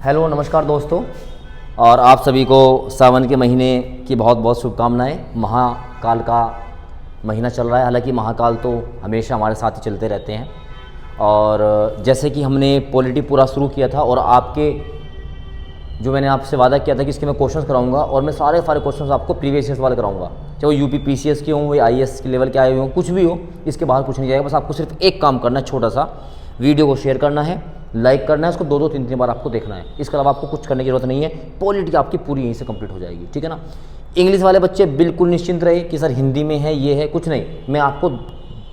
Hello नमस्कार दोस्तों, और आप सभी को सावन के महीने की बहुत बहुत शुभकामनाएं। महाकाल का महीना चल रहा है, हालांकि महाकाल तो हमेशा हमारे साथ ही चलते रहते हैं। और जैसे कि हमने पॉलिटी पूरा शुरू किया था और आपके जो मैंने आपसे वादा किया था कि इसके मैं क्वेश्चंस कराऊंगा, और मैं सारे क्वेश्चंस आपको प्रीवियस ईयर वाले कराऊंगा, चाहे वो यूपी पीसीएस के हों, वो आईएएस के लेवल के आए हुए हों, कुछ भी हो, इसके बाहर कुछ नहीं जाएगा। बस आपको सिर्फ एक काम करना है, छोटा सा, वीडियो को शेयर करना है, लाइक करना है, उसको 2-3 बार आपको देखना है। इसके अलावा आपको कुछ करने की जरूरत नहीं है। पॉलिटी आपकी पूरी यहीं से कंप्लीट हो जाएगी, ठीक है ना। इंग्लिश वाले बच्चे बिल्कुल निश्चिंत रहे कि सर हिंदी में है, ये है, कुछ नहीं। मैं आपको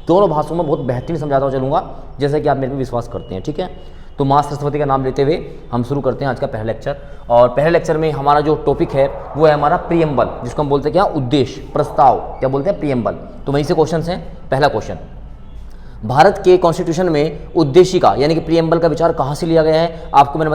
दोनों भाषाओं में बहुत बेहतरीन समझाता हुआ चलूँगा, जैसे कि आप मेरे पे विश्वास करते हैं, ठीक है। तो माँ सरस्वती का नाम लेते हुए हम शुरू करते हैं आज का पहला लेक्चर। और पहले लेक्चर में हमारा जो टॉपिक है वो है हमारा प्रीएम्बल, जिसको हम बोलते हैं क्या, उद्देश्य, प्रस्ताव, क्या बोलते हैं, प्रीएम्बल। तो वहीं से क्वेश्चन हैं। पहला क्वेश्चन, भारत के कॉन्स्टिट्यूशन में उद्देशिका यानी कि प्रीएम्बल का विचार कहाँ से लिया गया है। आपको मैंने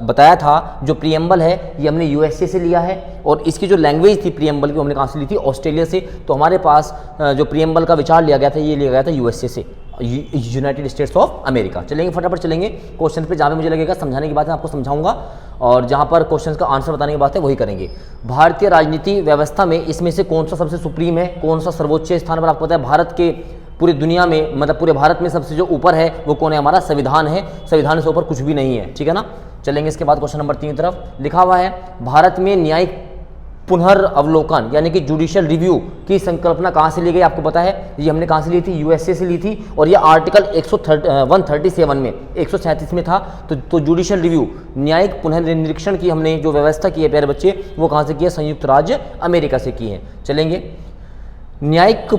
बताया था जो प्रीएम्बल है ये हमने यूएसए से लिया है, और इसकी जो लैंग्वेज थी प्रीएम्बल की हमने कहाँ से ली थी, ऑस्ट्रेलिया से। तो हमारे पास जो प्रीएम्बल का विचार लिया गया था ये लिया गया था यूएसए से, यूनाइटेड स्टेट्स ऑफ अमेरिका। चलेंगे फटाफट चलेंगे क्वेश्चन पे। जहाँ पे मुझे लगेगा समझाने की बात है आपको समझाऊंगा, और जहाँ पर क्वेश्चन का आंसर बताने की बात है वही करेंगे। भारतीय राजनीति व्यवस्था में इसमें से कौन सा सबसे सुप्रीम है, कौन सा सर्वोच्च स्थान पर। आपको पता है भारत के पूरी दुनिया में, मतलब पूरे भारत में सबसे जो ऊपर है वो कौन है, हमारा संविधान है। संविधान से ऊपर कुछ भी नहीं है, ठीक है ना। चलेंगे इसके बाद क्वेश्चन नंबर 3 की तरफ। लिखा हुआ है भारत में न्यायिक पुनर्वलोकन यानी कि जुडिशियल रिव्यू की संकल्पना कहाँ से ली गई। आपको पता है ये हमने कहाँ से ली थी, यूएसए से ली थी, और ये आर्टिकल 137 में 137 में था। तो जुडिशियल रिव्यू, न्यायिक पुनर्निरीक्षण की हमने जो व्यवस्था की है प्यारे बच्चे, वो कहाँ से की है, संयुक्त राज्य अमेरिका से की है। चलेंगे न्यायिक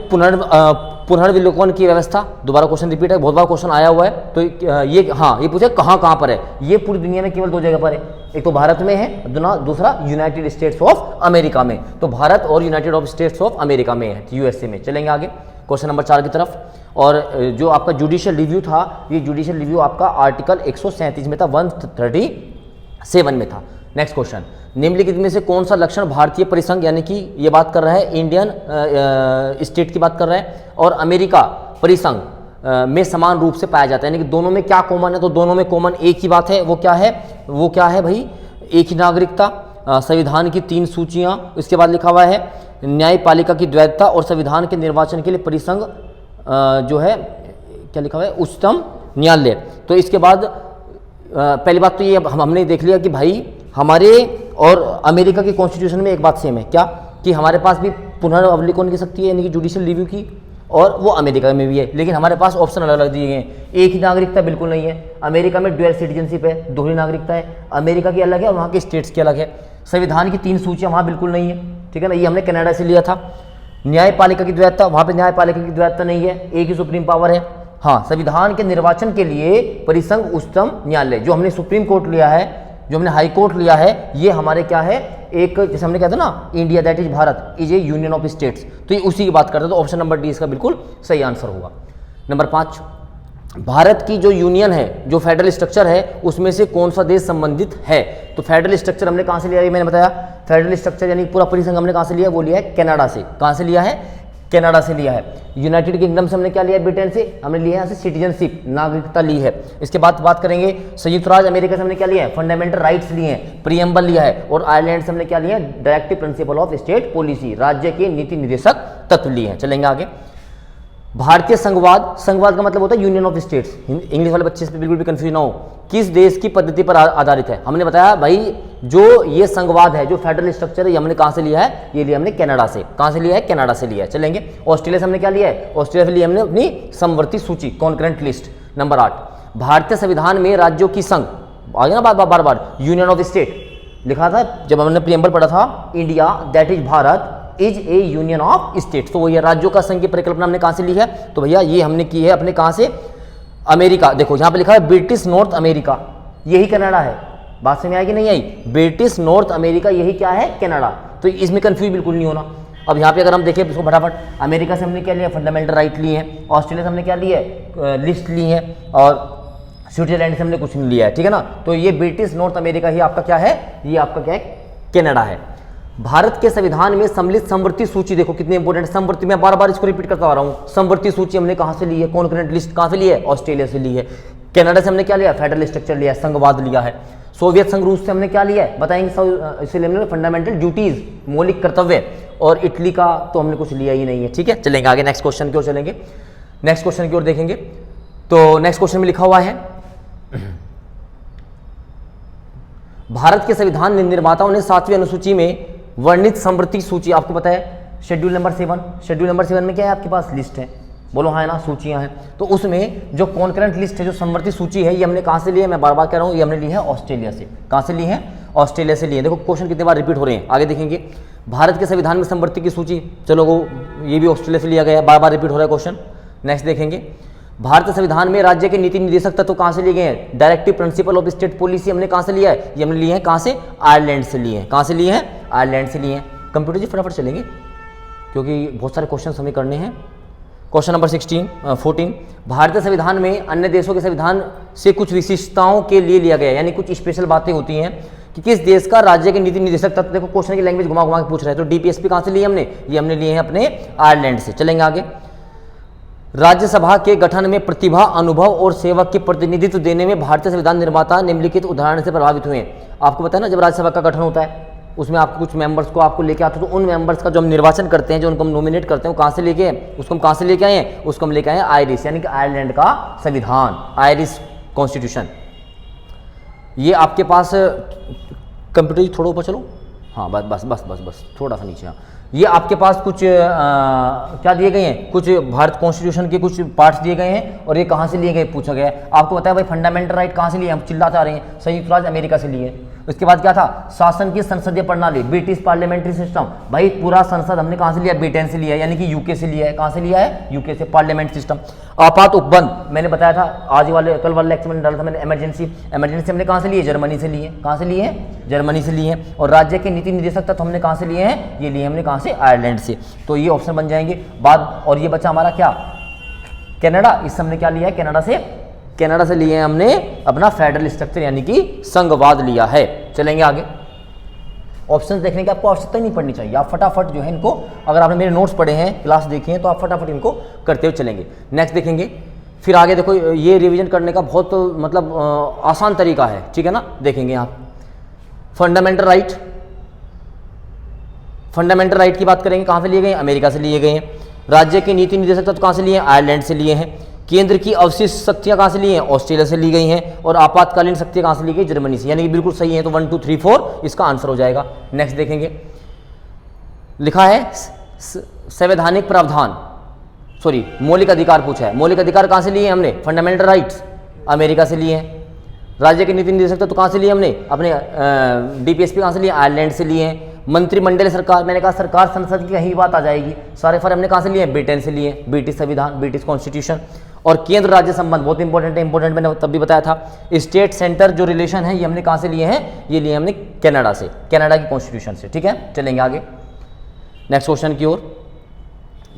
पुनर्विलोकन की व्यवस्था, दोबारा क्वेश्चन रिपीट है, बहुत बार क्वेश्चन आया हुआ है। तो ये ये पूछे कहाँ पर है। ये पूरी दुनिया में केवल 2 जगह पर है, एक तो भारत में है, दूसरा यूनाइटेड स्टेट्स ऑफ अमेरिका में। तो भारत और United of states of America में है, यूएसए में। चलेंगे आगे क्वेश्चन नंबर 4 की तरफ। और जो आपका जुडिशियल रिव्यू था, ये जुडिशियल रिव्यू आपका आर्टिकल 137 में था, 137 में था। नेक्स्ट क्वेश्चन, निम्नलिखित में से कौन सा लक्षण भारतीय परिसंघ यानी कि ये बात कर रहा है इंडियन स्टेट की बात कर रहा है, और अमेरिका परिसंघ में समान रूप से पाया जाता है, यानी कि दोनों में क्या कॉमन है। तो दोनों में कॉमन एक ही बात है, वो क्या है भाई, एक ही नागरिकता, संविधान की 3 सूचियां। इसके बाद लिखा हुआ है न्यायपालिका की द्वैतता, और संविधान के निर्वाचन के लिए परिसंघ जो है क्या लिखा हुआ है, उच्चतम न्यायालय। तो इसके बाद पहली बात तो ये हमने देख लिया कि भाई हमारे और अमेरिका के कॉन्स्टिट्यूशन में एक बात सेम है, क्या, कि हमारे पास भी पुनर्वलोकन की शक्ति है यानी कि जुडिशियल रिव्यू की, और वो अमेरिका में भी है। लेकिन हमारे पास ऑप्शन अलग अलग दिए गए हैं। एक ही नागरिकता बिल्कुल नहीं है, अमेरिका में ड्यूअल सिटीजनशिप है, दोहरी नागरिकता है, अमेरिका की अलग है और वहाँ के स्टेट्स की अलग है। संविधान की 3 सूचियाँ वहाँ बिल्कुल नहीं है, ठीक है ना, ये हमने कनाडा से लिया था। न्यायपालिका की द्वैतता, वहाँ पर न्यायपालिका की द्वैतता नहीं है, एक ही सुप्रीम पावर है। हाँ, संविधान के निर्वाचन के लिए परिसंघ उच्चतम न्यायालय, जो हमने सुप्रीम कोर्ट लिया है, जो हमने हाई कोर्ट लिया है, ये हमारे क्या है, एक जैसे हमने कहा था ना, India that is Bharat is A union of states, तो ये उसी की बात करते हैं। तो ऑप्शन नंबर डी इसका बिल्कुल सही आंसर होगा। नंबर 5, भारत की जो यूनियन है, जो फेडरल स्ट्रक्चर है, उसमें से कौन सा देश संबंधित है। तो फेडरल स्ट्रक्चर हमने कहाँ से लिया, ये मैंने बताया। फेडरल स्ट्रक्चर यानी पूरा परिसंघ हमने कहाँ से लिया, वो लिया है कनाडा से। कहाँ से लिया है, कनाडा से लिया है। यूनाइटेड किंगडम से हमने क्या लिया है, ब्रिटेन से हमने लिया है यहाँ से सिटीजनशिप, नागरिकता ली है। इसके बाद बात करेंगे संयुक्त राज्य अमेरिका से हमने क्या लिया है, फंडामेंटल राइट्स लिए हैं, प्रीएम्बल लिया है। और आयरलैंड से हमने क्या लिया है, directive principle of state policy, राज्य के नीति निर्देशक तत्व लिए हैं। चलेंगे आगे। भारतीय संघवाद, संघवाद का मतलब होता है यूनियन ऑफ स्टेट्स। इंग्लिश वाले बच्चे से बिल्कुल भी कंफ्यूज ना हो, किस देश की पद्धति पर आधारित है। हमने बताया भाई जो ये संघवाद है, जो फेडरल स्ट्रक्चर है, ये हमने कहाँ से लिया है, ये लिया हमने कनाडा से। कहाँ से लिया है, कनाडा से लिया है। चलेंगे ऑस्ट्रेलिया से हमने क्या लिया है, ऑस्ट्रेलिया से लिया हमने अपनी समवर्ती सूची, कॉन्करेंट लिस्ट। नंबर 8, भारतीय संविधान में राज्यों की संघ, आ गया ना बार बार, यूनियन ऑफ स्टेट लिखा था जब हमने प्रीएम्बल पढ़ा था, India that is Bharat is A union of states. तो वो ये राज्यों का संघ की परिकल्पना हमने कहाँ से ली है, तो भैया ये हमने की है अपने कहाँ से, अमेरिका। देखो यहाँ पे लिखा है ब्रिटिश नॉर्थ अमेरिका, यही कनाडा है। बात समझ आई कि नहीं आई, ब्रिटिश नॉर्थ अमेरिका यही क्या है, कनाडा। तो इसमें कंफ्यूज बिल्कुल नहीं होना। अब यहाँ पे अगर हम देखें इसको फटाफट, अमेरिका से हमने क्या लिया, फंडामेंटल राइट लिए हैं। ऑस्ट्रेलिया से हमने क्या लिया है, लिस्ट ली है। और स्विट्जरलैंड से हमने कुछ नहीं लिया है, ठीक है ना। तो ये ब्रिटिश नॉर्थ अमेरिका ही आपका क्या है, ये आपका क्या है, कनाडा है। भारत के संविधान में सम्मिलित समवर्ती सूची, देखो कितनी इंपॉर्टेंट समवर्ती, मैं बार बार इसको रिपीट करता आ रहा हूँ। समवर्ती सूची हमने कहाँ से ली है, कॉन्करेंट लिस्ट कहाँ से ली है, ऑस्ट्रेलिया से ली है। कनाडा से हमने क्या लिया, फेडरल स्ट्रक्चर लिया, संघवाद लिया है। सोवियत संघ रूस से हमने क्या लिया है बताएंगे, इसलिए हमने फंडामेंटल ड्यूटीज, मौलिक कर्तव्य, और इटली का तो हमने कुछ लिया ही नहीं है। ठीक है, चलेंगे आगे, नेक्स्ट क्वेश्चन की ओर चलेंगे। नेक्स्ट क्वेश्चन की ओर देखेंगे तो नेक्स्ट क्वेश्चन में लिखा हुआ है, भारत के संविधान निर्माताओं ने 7वीं अनुसूची में वर्णित समवर्ती सूची, आपको पता है शेड्यूल नंबर 7, शेड्यूल नंबर 7 में क्या है आपके पास लिस्ट है, बोलो हाँ है ना, सूचियां हैं। तो उसमें जो कॉन्करेंट लिस्ट है, जो समवर्ती सूची है, ये हमने कहाँ से ली है, मैं बार बार कह रहा हूँ, ये हमने ली है ऑस्ट्रेलिया से। कहाँ से ली है, ऑस्ट्रेलिया से ली है। देखो क्वेश्चन कितने बार रिपीट हो रहे हैं, आगे देखेंगे। भारत के संविधान में समवर्ती की सूची, चलो वो ये भी ऑस्ट्रेलिया से लिया गया है, बार बार रिपीट हो रहा है क्वेश्चन। नेक्स्ट देखेंगे, भारतीय संविधान में राज्य के नीति निर्देशक तत्व कहाँ से लिए गए हैं, directive principle of state policy हमने कहाँ से लिया है, ये हमने लिए हैं कहाँ से, आयरलैंड से लिए हैं। कहाँ से लिए हैं, आयरलैंड से लिए हैं। कंप्यूटर जी फटाफट चलेंगे क्योंकि बहुत सारे क्वेश्चन हमें करने हैं। क्वेश्चन नंबर 14, भारतीय संविधान में अन्य देशों के संविधान से कुछ विशिष्टताओं के लिए लिया गया, यानी कुछ स्पेशल बातें होती हैं कि किस देश का राज्य के नीति निर्देशक तत्व। देखो क्वेश्चन की लैंग्वेज घुमा घुमा के पूछ रहे हैं, तो डीपीएसपी कहाँ से लिए हमने, ये हमने लिए हैं अपने आयरलैंड से। चलेंगे आगे, राज्यसभा के गठन में प्रतिभा, अनुभव और सेवक के प्रतिनिधित्व देने में भारतीय संविधान निर्माता निम्नलिखित उदाहरण से प्रभावित हुए हैं। आपको पता है ना, जब राज्यसभा का गठन होता है उसमें आपको कुछ मेंबर्स को आपको लेके आते हो, तो उन मेंबर्स का जो हम निर्वाचन करते हैं, जो उनको हम नॉमिनेट करते हैं, वो कहाँ से लेके आए, उसको हम कहाँ से लेके आए हैं, उसको हम लेके आए हैं आयरिश, यानी कि आयरलैंड का संविधान, आयरिश कॉन्स्टिट्यूशन। ये आपके पास कंप्यूटर थोड़ा ऊपर चलो, हाँ बस बस बस बस बस थोड़ा सा नीचे। हाँ, ये आपके पास कुछ क्या दिए गए हैं, कुछ भारत कॉन्स्टिट्यूशन के कुछ पार्ट्स दिए गए हैं, और ये कहाँ से लिए गए पूछा गया है। आपको पता है भाई फंडामेंटल राइट कहाँ से लिए, हम चिल्लाते आ रहे हैं, संयुक्त राज्य अमेरिका से लिए। उसके बाद क्या था, शासन की संसदीय प्रणाली, ब्रिटिश पार्लियामेंट्री सिस्टम, भाई पूरा संसद हमने कहाँ से लिया, ब्रिटेन से लिया है, यानी कि यूके से लिया है। कहाँ से लिया है, यूके से, पार्लियामेंट सिस्टम। आपात उपबंध मैंने बताया था, आज वाले कल वाले लेक्चर में डाला था मैंने, इमरजेंसी हमने कहाँ से लिए, जर्मनी से लिए। कहाँ से लिए हैं, जर्मनी से लिए हैं। और राज्य के नीति निर्देशक तत्व हमने कहाँ से लिए हैं, ये लिए हमने कहाँ से, आयरलैंड से। तो ये ऑप्शन बन जाएंगे बाद। और ये बचा हमारा क्या, कनाडा, इस हमने क्या लिया है, कनाडा से लिए हैं हमने अपना फेडरल स्ट्रक्चर, यानी कि संघवाद लिया है। चलेंगे आगे, ऑप्शंस देखने की आपको आवश्यकता ही नहीं पड़नी चाहिए, आप फटाफट जो है इनको, अगर आपने मेरे नोट्स पढ़े हैं, क्लास देखी है, तो आप फटाफट इनको करते हुए चलेंगे। नेक्स्ट देखेंगे, फिर आगे देखो ये रिवीजन करने का बहुत मतलब आसान तरीका है, ठीक है ना। देखेंगे आप फंडामेंटल राइट की बात करेंगे, कहाँ से लिए गए हैं, अमेरिका से लिए गए हैं। राज्य के नीति निर्देशक तत्व कहाँ से लिए हैं, आयरलैंड से लिए हैं। केंद्र की अवशिष्ट शक्तियां कहाँ से ली हैं, ऑस्ट्रेलिया से ली गई हैं। और आपातकालीन शक्तियां कहाँ से ली गई, जर्मनी से, यानी कि बिल्कुल सही है। तो 1 2 3 4 इसका आंसर हो जाएगा। नेक्स्ट देखेंगे, लिखा है संवैधानिक प्रावधान, सॉरी मौलिक अधिकार पूछा है। मौलिक अधिकार कहाँ से लिए हैं हमने, फंडामेंटल राइट्स अमेरिका से लिए हैं। राज्य के नीति निर्देशक तो कहाँ से लिए हमने, अपने डीपीएसपी कहाँ से लिए, आयरलैंड से लिए हैं। मंत्रिमंडल सरकार, मैंने कहा सरकार संसद की कहीं बात आ जाएगी, सारे फर हमने कहाँ से लिए, ब्रिटेन से लिए, ब्रिटिश संविधान, ब्रिटिश कॉन्स्टिट्यूशन। और केंद्र राज्य संबंध बहुत इंपॉर्टेंट है, मैंने तब भी बताया था। स्टेट सेंटर जो रिलेशन है, ये हमने कहाँ से लिए हैं, ये लिए हमने कनाडा से, कनाडा की कॉन्स्टिट्यूशन से, ठीक है। चलेंगे आगे नेक्स्ट क्वेश्चन की ओर।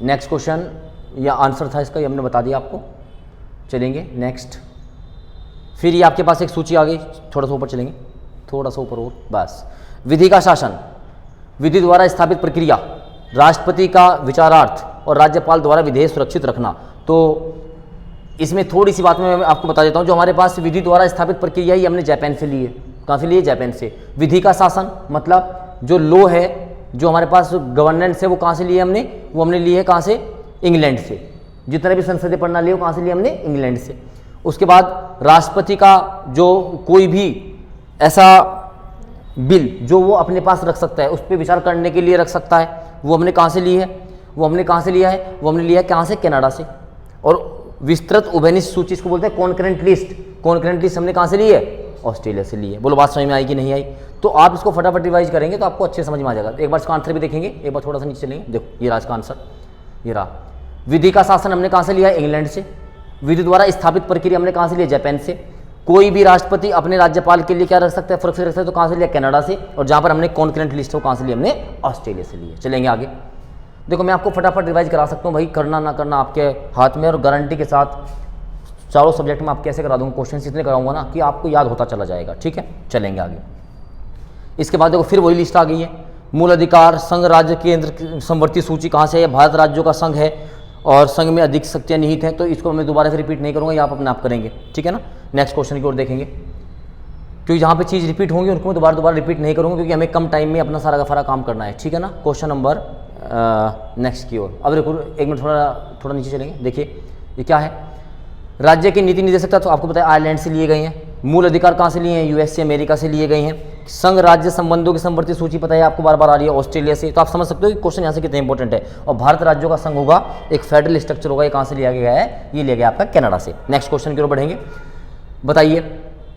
नेक्स्ट क्वेश्चन या आंसर था इसका, ये हमने बता दिया आपको। चलेंगे नेक्स्ट, फिर ये आपके पास एक सूची आ गई, थोड़ा सा ऊपर चलेंगे, थोड़ा सा ऊपर और बस। विधि का शासन, विधि द्वारा स्थापित प्रक्रिया, राष्ट्रपति का विचारार्थ और राज्यपाल द्वारा विधेयक सुरक्षित रखना। तो इसमें थोड़ी सी बात मैं आपको बता देता हूँ। जो हमारे पास विधि द्वारा स्थापित प्रक्रिया ही हमने जापान से ली है। कहाँ से लिए, जापान से। विधि का शासन मतलब जो लॉ है, जो हमारे पास गवर्नेंस है, वो कहाँ से लिए हमने, वो हमने लिए है कहाँ से, इंग्लैंड से। जितने भी संसदीय प्रणाली हो, कहाँ से लिए हमने, इंग्लैंड से। उसके बाद राष्ट्रपति का जो कोई भी ऐसा बिल जो वो अपने पास रख सकता है, उस पर विचार करने के लिए रख सकता है, वो हमने कहाँ से ली है, वो हमने कहाँ से लिया है, वो हमने लिया है कहाँ से, कनाडा से। और विस्तृत उभयनिष्ठ सूची इसको बोलते हैं, कॉन्करेंट लिस्ट। कॉन्करेंट लिस्ट हमने कहाँ से ली है, ऑस्ट्रेलिया से ली है। बोलो बात समझ में आई कि नहीं आई। तो आप इसको फटाफट रिवाइज करेंगे तो आपको अच्छे समझ में आ जाएगा। एक बार इसका आंसर भी देखेंगे, एक बार थोड़ा सा नीचे चलेंगे, देखो ये रहा इसका आंसर, ये रहा। विधि का शासन हमने कहाँ से लिया है, इंग्लैंड से। विधि द्वारा स्थापित प्रक्रिया हमने कहाँ से लिया, जापान से। कोई भी राष्ट्रपति अपने राज्यपाल के लिए क्या रख सकता है, फर्क रख सकता है, तो कहाँ से लिया, कनाडा से। और जहाँ पर हमने कॉन्करेंट लिस्ट हो, कहाँ से लिया हमने, ऑस्ट्रेलिया से लिए। चलेंगे आगे। देखो मैं आपको फटाफट रिवाइज करा सकता हूँ भाई, करना ना करना आपके हाथ में, और गारंटी के साथ चारों सब्जेक्ट में आप कैसे करा दूँगा, क्वेश्चन इतने कराऊंगा ना कि आपको याद होता चला जाएगा, ठीक है। चलेंगे आगे। इसके बाद देखो फिर वही लिस्ट आ गई है। मूल अधिकार, संघ, राज्य, केंद्र, समवर्ती सूची कहाँ से है, भारत राज्यों का संघ है और संघ में अधिक शक्तियाँ निहित हैं। तो इसको मैं दोबारा से रिपीट नहीं करूँगा, ये आप अपने आप करेंगे, ठीक है ना। नेक्स्ट क्वेश्चन की ओर देखेंगे। क्योंकि जहाँ पे चीज़ रिपीट होंगी उनको मैं दोबारा रिपीट नहीं करूँगा, क्योंकि हमें कम टाइम में अपना सारा का सारा काम करना है, ठीक है ना। क्वेश्चन नंबर नेक्स्ट की ओर। अब देखो एक मिनट, थोड़ा नीचे चलेंगे। देखिए ये क्या है, राज्य के नीति निर्देशकता तो आपको पता है आयरलैंड से लिए गए हैं। मूल अधिकार कहाँ से लिए हैं, यूएस से, अमेरिका से लिए गए हैं। संघ राज्य संबंधों की समवर्ती सूची पता है आपको, बार बार आ रही है, ऑस्ट्रेलिया से। तो आप समझ सकते हो कि क्वेश्चन यहाँ से कितने इंपॉर्टेंट है। और भारत राज्यों का संघ होगा, एक फेडरल स्ट्रक्चर होगा, ये कहाँ से लिया गया है, ये लिया गया आपका कनाडा से। नेक्स्ट क्वेश्चन की ओर बढ़ेंगे। बताइए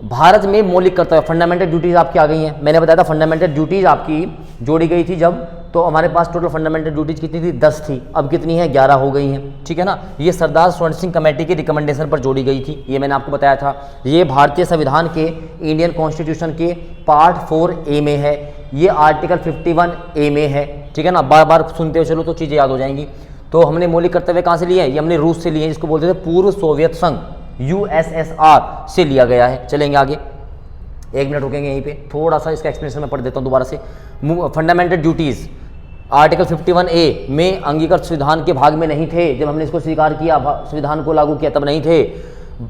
भारत में मौलिक कर्तव्य फंडामेंटल ड्यूटीज आपकी आ गई हैं। मैंने बताया था फंडामेंटल ड्यूटीज आपकी जोड़ी गई थी जब, तो हमारे पास टोटल फंडामेंटल ड्यूटीज कितनी थी, 10 थी। अब कितनी है, 11 हो गई हैं, ठीक है ना। ये सरदार स्वर्ण सिंह कमेटी के रिकमेंडेशन पर जोड़ी गई थी, ये मैंने आपको बताया था। ये भारतीय संविधान के इंडियन कॉन्स्टिट्यूशन के पार्ट 4A में है, ये आर्टिकल 51A में है, ठीक है ना। बार बार सुनते हुए चलो तो चीज़ें याद हो जाएंगी। तो हमने मौलिक कर्तव्य कहाँ से लिए हैं, ये हमने रूस से लिए हैं, जिसको बोलते थे पूर्व सोवियत संघ, USSR से लिया गया है। चलेंगे आगे, एक मिनट रुकेंगे यहीं पे, थोड़ा सा इसका एक्सप्लेनेशन मैं पढ़ देता हूँ दोबारा से। फंडामेंटल ड्यूटीज आर्टिकल 51A में अंगीकृत संविधान के भाग में नहीं थे, जब हमने इसको स्वीकार किया, संविधान को लागू किया, तब नहीं थे।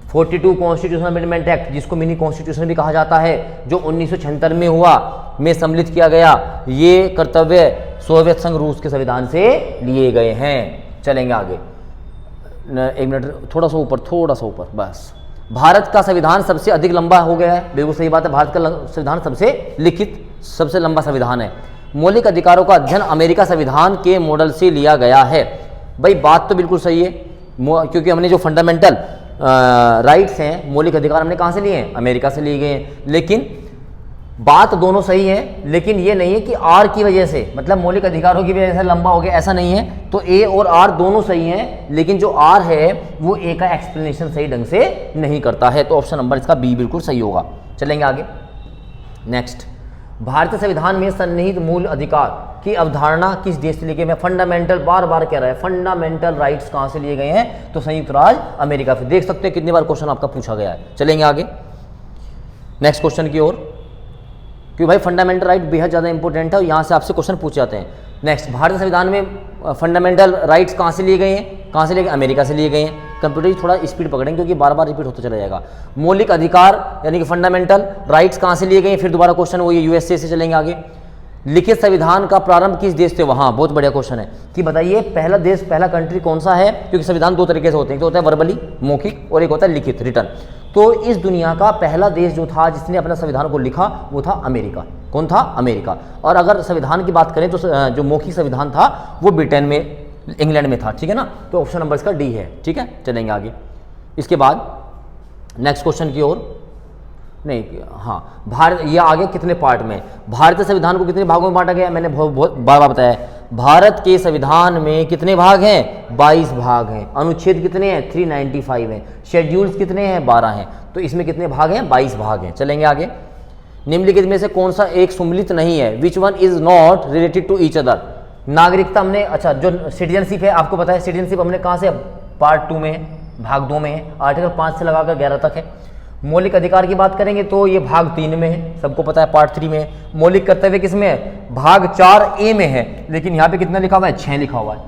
42 कॉन्स्टिट्यूशनल अमेंडमेंट एक्ट, जिसको मिनी कॉन्स्टिट्यूशन भी कहा जाता है, जो 1976 में हुआ, में सम्मिलित किया गया। ये कर्तव्य सोवियत संघ रूस के संविधान से लिए गए हैं। चलेंगे आगे, एक मिनट, थोड़ा सा ऊपर बस। भारत का संविधान सबसे अधिक लंबा हो गया है, बिल्कुल सही बात है। भारत का संविधान सबसे लिखित, सबसे लंबा संविधान है। मौलिक अधिकारों का अध्ययन अमेरिका संविधान के मॉडल से लिया गया है। भाई बात तो बिल्कुल सही है, क्योंकि हमने जो फंडामेंटल राइट्स हैं, मौलिक अधिकार हमने कहाँ से लिए हैं, अमेरिका से लिए गए हैं। लेकिन बात दोनों सही है, लेकिन ये नहीं है कि आर की वजह से, मतलब मौलिक अधिकारों की वजह से लंबा हो गया, ऐसा नहीं है। तो ए और आर दोनों सही हैं, लेकिन जो आर है वो ए का एक्सप्लेनेशन सही ढंग से नहीं करता है। तो ऑप्शन नंबर इसका बी बिल्कुल सही होगा। चलेंगे आगे, नेक्स्ट। भारतीय संविधान में सन्निहित मूल अधिकार की अवधारणा किस देश से ली गई है। फंडामेंटल बार बार कह रहा है, फंडामेंटल राइट्स कहाँ से लिए गए हैं, तो संयुक्त राज्य अमेरिका से। देख सकते हैं कितनी बार क्वेश्चन आपका पूछा गया है। चलेंगे आगे नेक्स्ट क्वेश्चन की ओर, क्योंकि भाई फंडामेंटल राइट बेहद ज़्यादा इंपॉर्टेंट है और यहाँ से आपसे क्वेश्चन पूछे जाते हैं। नेक्स्ट, भारतीय संविधान में फंडामेंटल राइट्स कहाँ से लिए गए हैं, कहाँ से लिए गए, अमेरिका से लिए गए हैं। कंप्यूटर थोड़ा स्पीड पकड़ेंगे क्योंकि बार बार रिपीट होता चला जाएगा। मौलिक अधिकार यानी कि फंडामेंटल राइट्स कहाँ से लिए गए हैं, फिर दोबारा क्वेश्चन वो ये यूएसए से। चलेंगे आगे, लिखित संविधान का प्रारंभ किस देश से, वहाँ बहुत बढ़िया क्वेश्चन है कि बताइए पहला देश, पहला कंट्री कौन सा है, क्योंकि संविधान दो तरीके से होते हैं, एक तो होता है वर्बली मौखिक और एक होता है लिखित रिटर्न। तो इस दुनिया का पहला देश जो था जिसने अपना संविधान को लिखा वो था अमेरिका। कौन था, अमेरिका। और अगर संविधान की बात करें तो जो मौखिक संविधान था वो ब्रिटेन में, इंग्लैंड में था, ठीक है ना। तो ऑप्शन नंबर इसका डी है, ठीक है। चलेंगे आगे, इसके बाद नेक्स्ट क्वेश्चन की ओर। नहीं, हाँ, भारत, ये आगे कितने पार्ट में, भारतीय संविधान को कितने भागों में बांटा गया, मैंने बहुत बार बार बताया है। भारत के संविधान में कितने भाग हैं, 22 भाग हैं। अनुच्छेद कितने हैं, 395 हैं। शेड्यूल्स कितने हैं, 12 हैं। तो इसमें कितने भाग हैं, 22 भाग हैं। चलेंगे आगे, निम्नलिखित में से कौन सा एक सम्मिलित नहीं है, which one is not related to each other. नागरिकता हमने, अच्छा जो सिटीजनशिप है आपको पता है, सिटीजनशिप हमने कहाँ से, पार्ट 2 में है, भाग 2 में है, आर्टिकल 5 से लगाकर 11 तक है। मौलिक अधिकार की बात करेंगे तो ये भाग 3 में है, सबको पता है, पार्ट 3 में है। मौलिक कर्तव्य किस में है, भाग 4A में है, लेकिन यहाँ पे कितना लिखा हुआ है, 6 लिखा हुआ है,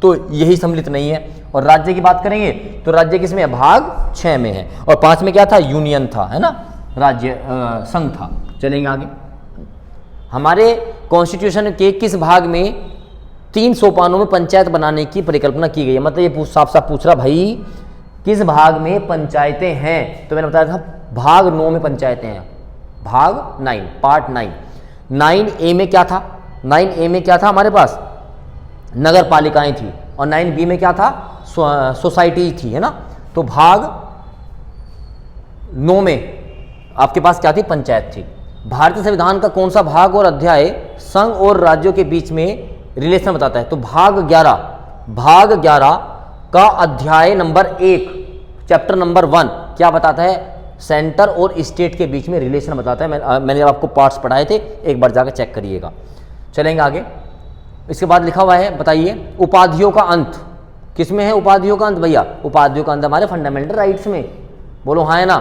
तो यही सम्मिलित नहीं है। और राज्य की बात करेंगे तो राज्य किस में है, भाग 6 में है। और 5 में क्या था, यूनियन था, है ना, राज्य संघ था। चलेंगे आगे, हमारे कॉन्स्टिट्यूशन के किस भाग में 3 सोपानों में पंचायत बनाने की परिकल्पना की गई है। मतलब ये साफ साफ पूछ रहा भाई किस भाग में पंचायतें हैं, तो मैंने बताया था भाग 9 में पंचायतें हैं, भाग 9, पार्ट 9। 9A में क्या था, 9A में क्या था हमारे पास, नगर पालिकाएं थी। और 9B में क्या था, सोसाइटी थी, है ना। तो भाग 9 में आपके पास क्या थी, पंचायत थी। भारतीय संविधान का कौन सा भाग और अध्याय संघ और राज्यों के बीच में रिलेशन बताता है, तो भाग 11 का अध्याय नंबर 1, चैप्टर नंबर 1 क्या बताता है, सेंटर और स्टेट के बीच में रिलेशन बताता है। मैंने आपको पार्ट्स पढ़ाए थे, एक बार जाकर चेक करिएगा। चलेंगे आगे, इसके बाद लिखा हुआ है, बताइए उपाधियों का अंत किसमें है, उपाधियों का अंत भैया, उपाधियों का अंत हमारे फंडामेंटल राइट्स में, बोलो हाँ है ना।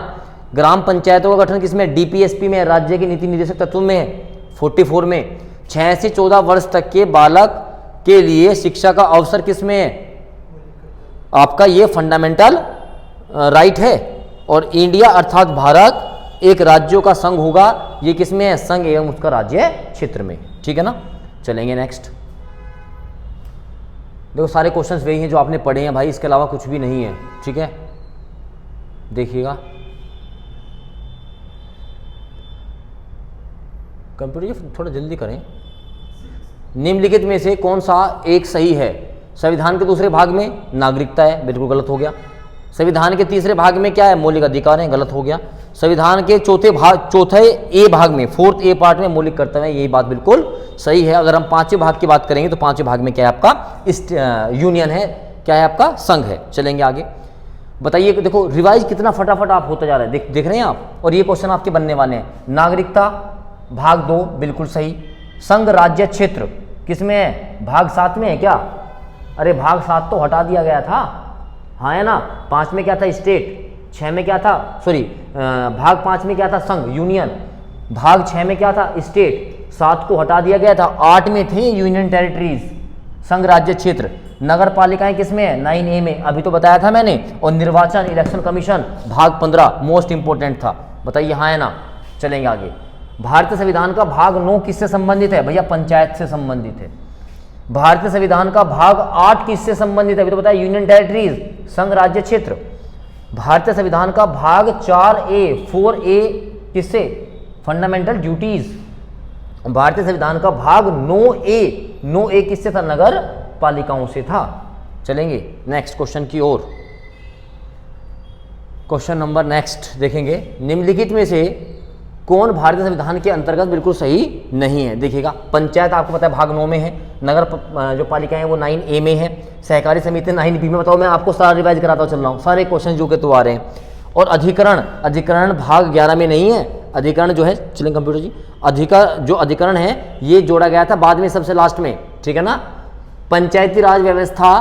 ग्राम पंचायतों का गठन किसमें, DPSP में, राज्य के नीति निर्देशक तत्व में, 44 में। 6 से 14 वर्ष तक के बालक के लिए शिक्षा का अवसर किसमें है, आपका ये फंडामेंटल राइट है। और इंडिया अर्थात भारत एक राज्यों का संघ होगा, ये किसमें है? संघ एवं उसका राज्य क्षेत्र में। ठीक है ना, चलेंगे नेक्स्ट। देखो सारे क्वेश्चंस वही हैं जो आपने पढ़े हैं भाई, इसके अलावा कुछ भी नहीं है। ठीक है, देखिएगा कंप्यूटर थोड़ा जल्दी करें। निम्नलिखित में से कौन सा एक सही है? संविधान के दूसरे भाग में नागरिकता है, बिल्कुल गलत हो गया। संविधान के तीसरे भाग में क्या है? मौलिक अधिकार है, गलत हो गया। संविधान के चौथे ए भाग में, 4th ए पार्ट में मौलिक कर्तव्य है, यही बात बिल्कुल सही है। अगर हम 5वें भाग की बात करेंगे तो 5वें भाग में क्या है आपका? यूनियन है, क्या है आपका? संघ है। चलेंगे आगे। बताइए, देखो रिवाइज कितना फटाफट आप होता जा रहा है, देख रहे हैं आप। और ये क्वेश्चन आपके बनने वाले हैं। नागरिकता भाग 2 बिल्कुल सही। संघ राज्य क्षेत्र किसमें है? भाग 7 में है क्या? अरे भाग 7 तो हटा दिया गया था, हाँ है ना। 5 में क्या था? स्टेट। 6 में क्या था? सॉरी, भाग 5 में क्या था? संघ यूनियन। भाग 6 में क्या था? स्टेट। 7 को हटा दिया गया था। 8 में थे यूनियन टेरिटरीज, संघ राज्य क्षेत्र। नगर पालिकाएं किसमें है? 9A में, अभी तो बताया था मैंने। और निर्वाचन इलेक्शन कमीशन भाग 15 मोस्ट इंपोर्टेंट था। बताइए हाँ है ना। चलेंगे आगे। भारतीय संविधान का भाग 9 किससे संबंधित है? भैया पंचायत से संबंधित है। भारतीय संविधान का भाग 8 किससे संबंधित है? अभी तो बताया यूनियन टेरिटरीज, संघ राज्य क्षेत्र। भारतीय संविधान का भाग 4A किससे? Fundamental duties. भारतीय संविधान का भाग 9A किससे था? नगर पालिकाओं से था। चलेंगे नेक्स्ट क्वेश्चन की ओर। क्वेश्चन नंबर नेक्स्ट देखेंगे। निम्नलिखित में से कौन भारतीय संविधान के अंतर्गत बिल्कुल सही नहीं है? देखिएगा, पंचायत आपको पता है भाग 9 में है। नगर जो पालिकाएं हैं वो 9A में है। सहकारी समिति 9B में। बताओ, मैं आपको सारा रिवाइज कराता चल रहा हूँ, सारे क्वेश्चन जो के तो आ रहे हैं। और अधिकरण भाग 11 में नहीं है। अधिकरण जो है, चलें कंप्यूटर जी, अधिकरण है ये जोड़ा गया था बाद में, सबसे लास्ट में। ठीक है ना। पंचायती राज व्यवस्था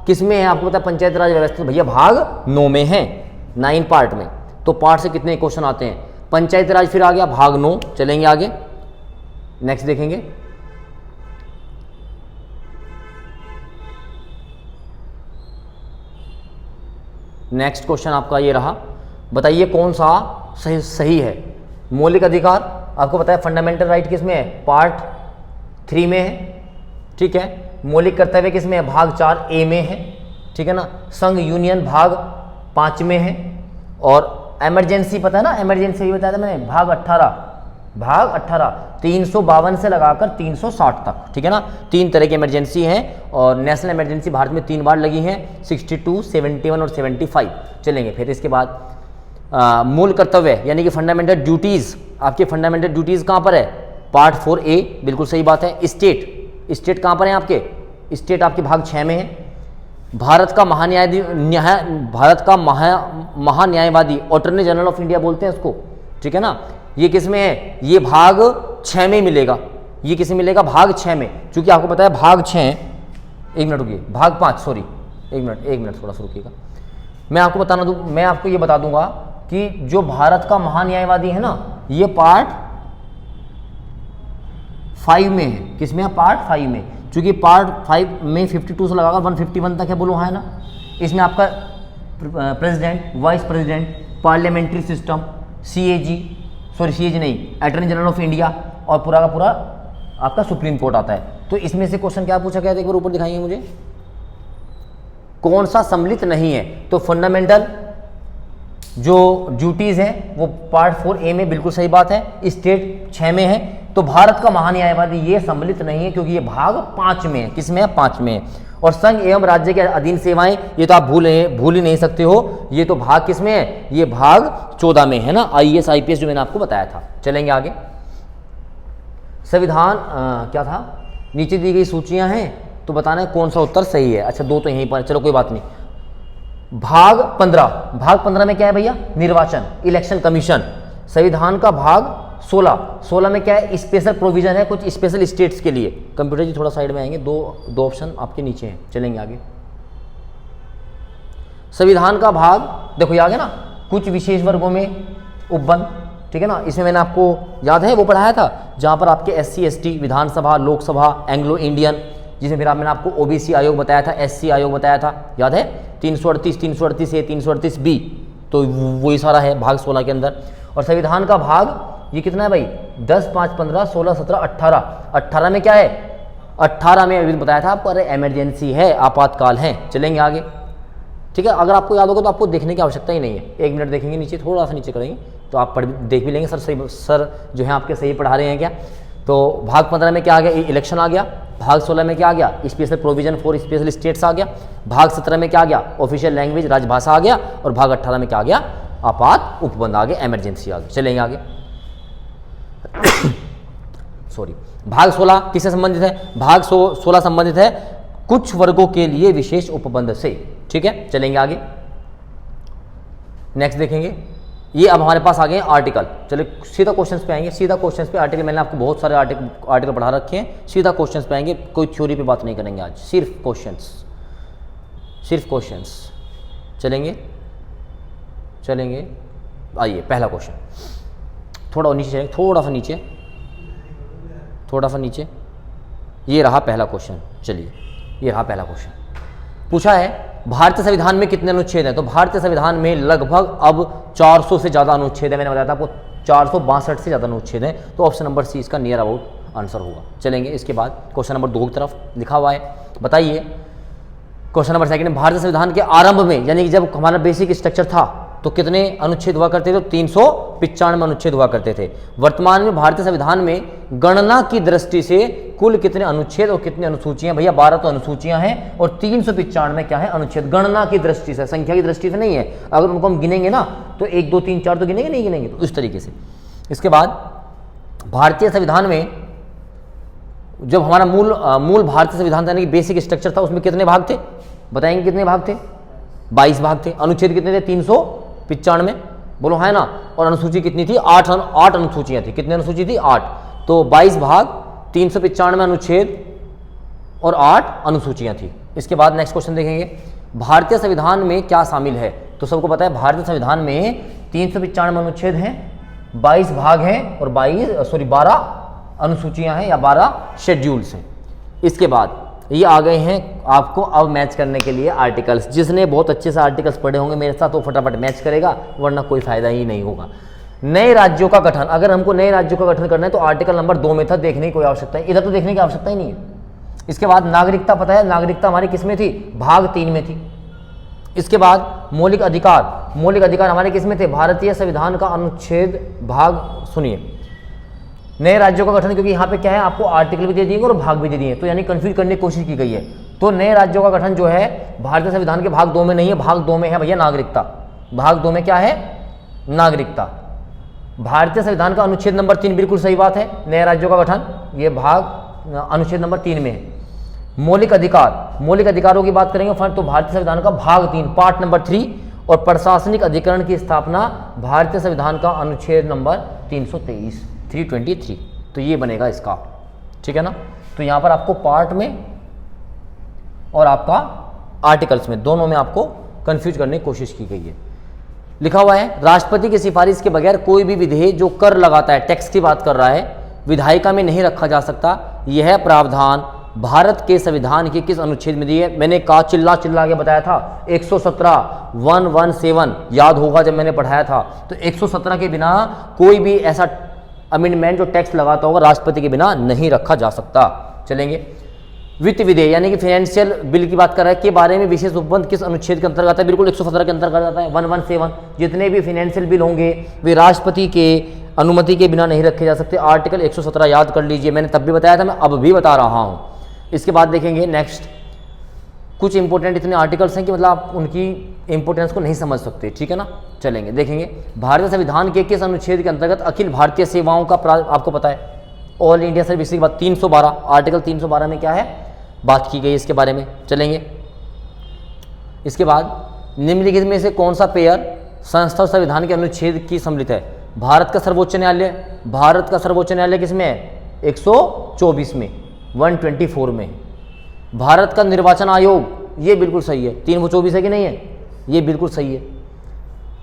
किस में है? आपको पता है पंचायती राज व्यवस्था भैया भाग 9 में है, 9 पार्ट में। तो पार्ट से कितने क्वेश्चन आते हैं? पंचायती राज फिर आ गया भाग 9। चलेंगे आगे, नेक्स्ट देखेंगे। नेक्स्ट क्वेश्चन आपका ये रहा। बताइए कौन सा सही है? मौलिक अधिकार आपको पता है फंडामेंटल राइट किस में है? पार्ट 3 में है। ठीक है। मौलिक कर्तव्य किस में है? भाग 4A में है। ठीक है ना। संघ यूनियन भाग 5 में है। और इमरजेंसी पता है ना, इमरजेंसी भी बताया था मैंने, भाग 18 352 से लगाकर 360 तक। ठीक है ना। 3 तरह की इमरजेंसी हैं और नेशनल इमरजेंसी भारत में 3 बार लगी हैं, 62, 71 और 75। चलेंगे फिर इसके बाद मूल कर्तव्य यानी कि फंडामेंटल ड्यूटीज। आपके फंडामेंटल ड्यूटीज कहाँ पर है? पार्ट 4A, बिल्कुल सही बात है। स्टेट कहाँ पर है आपके? स्टेट आपके भाग 6 में है। भारत का महान्यायवादी, अटॉर्नी जनरल ऑफ इंडिया बोलते हैं उसको। ठीक है ना। ये किस में है? ये भाग 6 में मिलेगा। ये किस में मिलेगा? भाग 6 में। क्योंकि आपको पता है भाग 6, एक मिनट रुकिए, भाग 5, सॉरी एक मिनट थोड़ा सा रुकिएगा। मैं आपको ये बता दूंगा कि जो भारत का महान्यायवादी है ना, ये पार्ट 5 में है। किस में है? पार्ट 5 में। क्योंकि पार्ट 5 में 52 से लगाकर 151 तक है, बोलो हाँ है ना। इसमें आपका president, vice president, parliamentary system, CAG नहीं, अटॉर्नी जनरल ऑफ इंडिया और पूरा का पूरा आपका सुप्रीम कोर्ट आता है। तो इसमें से क्वेश्चन क्या पूछा गया था? एक बार ऊपर दिखाएंगे मुझे, कौन सा सम्मिलित नहीं है? तो फंडामेंटल जो ड्यूटीज हैं वो पार्ट 4A में, बिल्कुल सही बात है। स्टेट 6 में है। तो भारत का महान्यायवादी ये सम्मिलित नहीं है क्योंकि ये भाग 5 में है। किस में है? 5 में है। और संघ एवं राज्य के अधीन सेवाएं, ये तो आप भूल ही नहीं सकते हो। ये तो भाग किस में है? ये भाग 14 में है ना। IAS IPS जो मैंने आपको बताया था। चलेंगे आगे। संविधान क्या था? नीचे दी गई सूचियां हैं तो बताना है कौन सा उत्तर सही है। अच्छा 2 तो यहीं पर, चलो कोई बात नहीं। भाग 15 में क्या है भैया? निर्वाचन इलेक्शन कमीशन। संविधान का भाग 16 में क्या है? स्पेशल प्रोविजन है कुछ स्पेशल स्टेट्स के लिए। कंप्यूटर जी थोड़ा साइड में आएंगे, दो ऑप्शन आपके नीचे हैं। चलेंगे आगे। संविधान का भाग देखो ये आ गया ना, कुछ विशेष वर्गों में उपबंध। ठीक है ना। इसमें मैंने आपको याद है वो पढ़ाया था जहां पर आपके SC ST विधानसभा, लोकसभा, एंग्लो इंडियन, जिसमें फिर मैंने आपको OBC आयोग बताया था, SC आयोग बताया था, याद है? 338A, 338A, 338B, तो वही सारा है भाग 16 के अंदर। और संविधान का भाग ये कितना है भाई, 10, 5, 15, 16, 17, 18। 18 में क्या है, 18 में अभी बताया था आपको, अरे इमरजेंसी है, आपातकाल है। चलेंगे आगे, ठीक है। अगर आपको याद होगा तो आपको देखने की आवश्यकता ही नहीं है, 1 मिनट देखेंगे नीचे, थोड़ा सा नीचे करेंगे तो आप देख भी लेंगे सर सही, सर जो है आपके सही पढ़ा रहे हैं क्या। तो भाग 15 में क्या आ गया, इलेक्शन आ गया। भाग 16 में क्या आ गया, special provision for special states आ गया। भाग 17 में क्या आ गया, ऑफिशियल लैंग्वेज राजभाषा आ गया। और भाग 18 में क्या आ गया, आपात उपबंध आ गया, इमरजेंसी आ गया। चलेंगे आगे सॉरी, भाग 16 किससे संबंधित है, भाग 16 संबंधित है कुछ वर्गों के लिए विशेष उपबंध से, ठीक है। चलेंगे आगे, नेक्स्ट देखेंगे। ये अब हमारे पास आ गए आर्टिकल। चलिए सीधा क्वेश्चंस पे आएंगे, सीधा क्वेश्चंस पे। आर्टिकल मैंने आपको बहुत सारे आर्टिकल पढ़ा रखे हैं, सीधा क्वेश्चंस पे आएंगे, कोई थ्योरी पे बात नहीं करेंगे आज, सिर्फ क्वेश्चंस, सिर्फ क्वेश्चंस। चलेंगे चलेंगे, आइए पहला क्वेश्चन, थोड़ा नीचे चलेंगे, थोड़ा सा नीचे, थोड़ा सा नीचे। ये रहा पहला क्वेश्चन, चलिए ये रहा पहला क्वेश्चन। पूछा है भारतीय संविधान में कितने अनुच्छेद हैं, तो भारतीय संविधान में लगभग अब 400 से ज़्यादा अनुच्छेद है। मैंने बताया था आपको 462 से ज़्यादा अनुच्छेद हैं, तो ऑप्शन नंबर सी इसका नियर अबाउट आंसर होगा। चलेंगे इसके बाद क्वेश्चन नंबर 2 की तरफ लिखा हुआ है, बताइए। क्वेश्चन नंबर 2, भारतीय संविधान के आरंभ में, यानी कि जब हमारा बेसिक स्ट्रक्चर था, तो कितने अनुच्छेद हुआ करते थे, तो 395 अनुच्छेद हुआ करते थे। वर्तमान में भारतीय संविधान में गणना की दृष्टि से कुल कितने अनुच्छेद और कितनी अनुसूचियां, भैया 12 तो अनुसूचियां हैं और 395 क्या है अनुच्छेद। गणना की दृष्टि से, संख्या की दृष्टि से नहीं है। अगर उनको हम गिनेंगे ना तो 1, 2, 3, 4 तो गिनेंगे, नहीं गिनेंगे, तो इस तरीके से। इसके बाद भारतीय संविधान में जब हमारा मूल भारतीय संविधान यानी कि बेसिक स्ट्रक्चर था, उसमें कितने भाग थे, बताएंगे कितने भाग थे, 22 भाग थे। अनुच्छेद कितने थे, 395, बोलो है ना। और अनुसूची कितनी थी, 8 अनुसूचियां थी। कितनी अनुसूची थी, 8। तो 22 भाग, 395 अनुच्छेद और 8 अनुसूचियां थी। इसके बाद नेक्स्ट क्वेश्चन देखेंगे, भारतीय संविधान में क्या शामिल है, तो सबको पता है भारतीय संविधान में 395 अनुच्छेद हैं, 22 भाग हैं और 12 अनुसूचियां हैं या 12 शेड्यूल्स हैं। इसके बाद ये आ गए हैं आपको अब मैच करने के लिए आर्टिकल्स। जिसने बहुत अच्छे से आर्टिकल्स पढ़े होंगे मेरे साथ, वो फटाफट मैच करेगा, वरना कोई फायदा ही नहीं होगा। नए राज्यों का गठन, अगर हमको नए राज्यों का गठन करना है तो आर्टिकल नंबर 2 में था, देखने की कोई आवश्यकता है, इधर तो देखने की आवश्यकता ही नहीं है। इसके बाद नागरिकता, पता है नागरिकता हमारी किस में थी, भाग 3 में थी। इसके बाद मौलिक अधिकार, मौलिक अधिकार हमारे किस में थे, भारतीय संविधान का अनुच्छेद भाग, सुनिए, नए राज्यों का गठन, क्योंकि यहाँ पे क्या है आपको आर्टिकल भी दे दिए और भाग भी दे दिए, तो यानी कंफ्यूज करने की कोशिश की गई है। तो नए राज्यों का गठन जो है भारतीय संविधान के भाग 2 में नहीं है, भाग 2 में है भैया नागरिकता। भाग 2 में क्या है, नागरिकता। भारतीय संविधान का अनुच्छेद नंबर 3, बिल्कुल सही बात है, नए राज्यों का गठन, ये भाग अनुच्छेद नंबर 3 में है। मौलिक अधिकार, मौलिक अधिकारों की बात करेंगे तो भारतीय संविधान का भाग 3 पार्ट नंबर 3, और प्रशासनिक अधिकरण की स्थापना भारतीय संविधान का अनुच्छेद नंबर 323। तो ये बनेगा इसका, ठीक है ना। तो यहाँ पर आपको पार्ट में और आपका आर्टिकल्स में, दोनों में आपको कंफ्यूज करने की कोशिश की गई है। लिखा हुआ है, राष्ट्रपति की सिफारिश के बगैर कोई भी विधेयक जो कर लगाता है, टैक्स की बात कर रहा है, विधायिका में नहीं रखा जा सकता। यह प्रावधान भारत के संविधान के किस अनुच्छेद में दी है, मैंने कहा चिल्ला के बताया था, 117 याद होगा जब मैंने पढ़ाया था। तो 117 के बिना कोई भी ऐसा अमेंडमेंट जो टैक्स लगाता होगा राष्ट्रपति के बिना नहीं रखा जा सकता। चलेंगे, वित्त विधेयक यानी कि फाइनेंशियल बिल की बात कर रहा है, के बारे में विशेष उपबंध किस अनुच्छेद के अंतर्गत आता है, बिल्कुल 117 के अंतर्गत आता है, 117। जितने भी फाइनेंशियल बिल होंगे वे राष्ट्रपति के अनुमति के बिना नहीं रखे जा सकते। आर्टिकल 117 याद कर लीजिए, मैंने तब भी बताया था, मैं अब भी बता रहा हूँ। इसके बाद देखेंगे नेक्स्ट, कुछ इंपॉर्टेंट इतने आर्टिकल्स हैं कि मतलब आप उनकी इंपॉर्टेंस को नहीं समझ सकते, ठीक है ना। चलेंगे, देखेंगे भारतीय संविधान के किस अनुच्छेद के अंतर्गत अखिल भारतीय सेवाओं का आपको पता है, ऑल इंडिया सर्विस की बात 312, आर्टिकल 312 में क्या है बात की गई इसके बारे में। चलेंगे, इसके बाद निम्नलिखित में से कौन सा पेयर संस्था और संविधान के अनुच्छेद की सम्मिलित है, भारत का सर्वोच्च न्यायालय, भारत का सर्वोच्च न्यायालय किसमें है, 124 में, 124 में। भारत का निर्वाचन आयोग, ये बिल्कुल सही है, 324 है कि नहीं है, ये बिल्कुल सही है।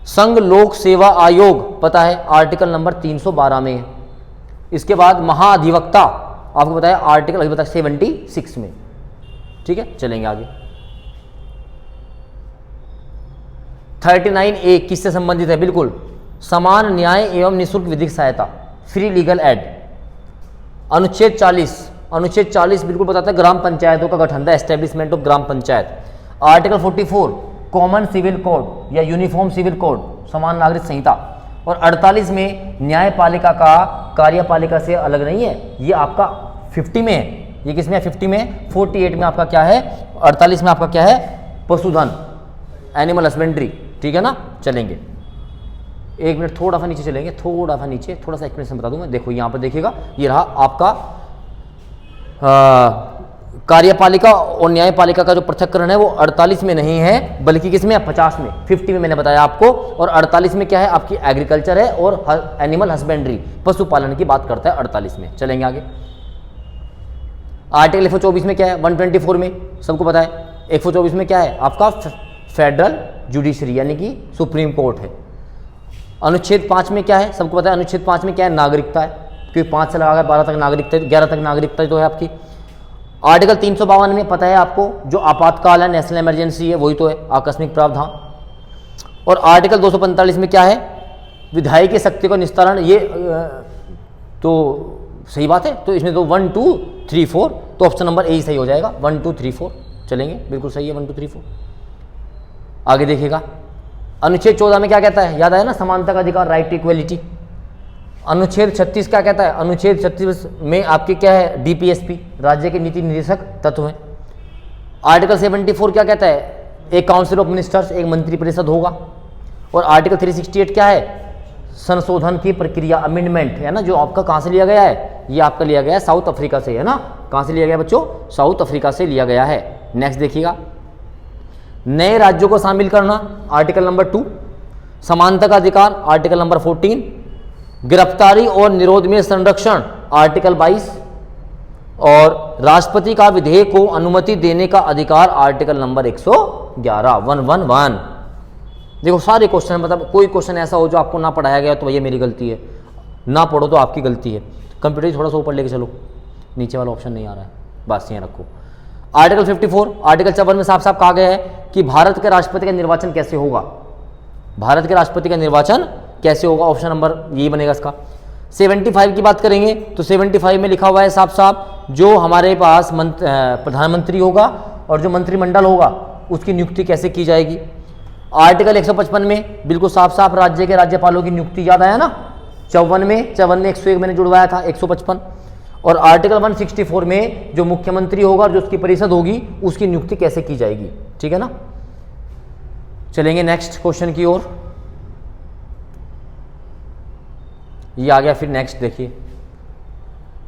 संघ लोक सेवा आयोग पता है आर्टिकल नंबर 312 में है। इसके बाद महाधिवक्ता आपको बताया आर्टिकल अभी बताया 76 में, ठीक है। चलेंगे आगे, 39A किससे संबंधित है, बिल्कुल समान न्याय एवं निःशुल्क विधिक सहायता, फ्री लीगल एड। अनुच्छेद 40 बिल्कुल बताता है ग्राम पंचायतों का गठन, the establishment of gram panchayat. Article 44 common civil code या यूनिफॉर्म सिविल कोड, समान नागरिक संहिता। और 48 में न्यायपालिका का कार्यपालिका से अलग नहीं है, ये आपका 50 में है। ये किसमें है? 50 में। 48 में आपका क्या है? 48 में आपका क्या है? पशुधन, एनिमल हस्बेंड्री। ठीक है ना? चलेंगे एक मिनट, थोड़ा सा नीचे चलेंगे, थोड़ा सा नीचे, थोड़ा सा एक्सप्लेनेशन बता दूं मैं। देखो यहाँ पर देखिएगा, ये रहा आपका कार्यपालिका और न्यायपालिका का जो पृथक्करण है वो 48 में नहीं है, बल्कि किसमें है? 50 में। 50 में मैंने बताया आपको, और 48 में क्या है? आपकी एग्रीकल्चर है और एनिमल हस्बेंड्री, पशुपालन की बात करता है 48 में। चलेंगे आगे। आर्टिकल 124 में क्या है? 124 में सबको पता है। 124 में क्या है? आपका फेडरल जुडिशरी यानी कि सुप्रीम कोर्ट है। अनुच्छेद 5 में क्या है? सबको पता है। अनुच्छेद 5 में क्या है? नागरिकता है, क्योंकि 5 से लगा 12 तक नागरिकता, 11 तक नागरिकता तो है आपकी। आर्टिकल 352 में पता है आपको, जो आपातकाल है, नेशनल इमरजेंसी है, वही तो है, आकस्मिक प्रावधान। और आर्टिकल 245 में क्या है? विधायी की शक्ति का निस्तारण। ये तो सही बात है, तो इसमें तो 1 2 3 4, तो ऑप्शन नंबर ए ही सही हो जाएगा। 1 2 3 4 चलेंगे, बिल्कुल सही है 1 2 3 4। आगे देखिएगा, अनुच्छेद 14 में क्या कहता है? याद आया ना, समानता का अधिकार, राइट टू इक्वलिटी। अनुच्छेद 36 क्या कहता है? अनुच्छेद 36 में आपके क्या है? डीपीएसपी, राज्य के नीति निर्देशक तत्व हैं। आर्टिकल 74 क्या कहता है? एक काउंसिल ऑफ मिनिस्टर्स, एक मंत्री परिषद होगा। और आर्टिकल 368 क्या है? संशोधन की प्रक्रिया, अमेंडमेंट है ना, जो आपका कहाँ से लिया गया है? ये आपका लिया गया है साउथ अफ्रीका से, है ना। कहाँ से लिया गया बच्चों? साउथ अफ्रीका से लिया गया है। नेक्स्ट देखिएगा, नए राज्यों को शामिल करना, आर्टिकल नंबर 2। समानता का अधिकार, आर्टिकल नंबर 14। गिरफ्तारी और निरोध में संरक्षण, आर्टिकल 22। और राष्ट्रपति का विधेयक को अनुमति देने का अधिकार, आर्टिकल नंबर 111 111। देखो सारे क्वेश्चन, मतलब कोई क्वेश्चन ऐसा हो जो आपको ना पढ़ाया गया तो भैया मेरी गलती है, ना पढ़ो तो आपकी गलती है। कंप्यूटर थोड़ा सा ऊपर लेके चलो, नीचे वाला ऑप्शन नहीं आ रहा है, बस यहाँ रखो। आर्टिकल 54, आर्टिकल 54 में साफ साफ कहा गया है कि भारत के राष्ट्रपति का निर्वाचन कैसे होगा। भारत के राष्ट्रपति का निर्वाचन कैसे होगा? ऑप्शन नंबर यही बनेगा इसका। 75 की बात करेंगे तो 75 में लिखा हुआ है साफ साफ, जो हमारे पास प्रधानमंत्री होगा और जो मंत्रिमंडल होगा उसकी नियुक्ति कैसे की जाएगी। आर्टिकल 155 में बिल्कुल साफ साफ राज्य के राज्यपालों की नियुक्ति, याद आया ना। 54 में 101 मैंने जुड़वाया था, 155। और आर्टिकल 164 में जो मुख्यमंत्री होगा और जो उसकी परिषद होगी उसकी नियुक्ति कैसे की जाएगी। ठीक है ना। चलेंगे नेक्स्ट क्वेश्चन की ओर। ये आ गया, फिर नेक्स्ट देखिए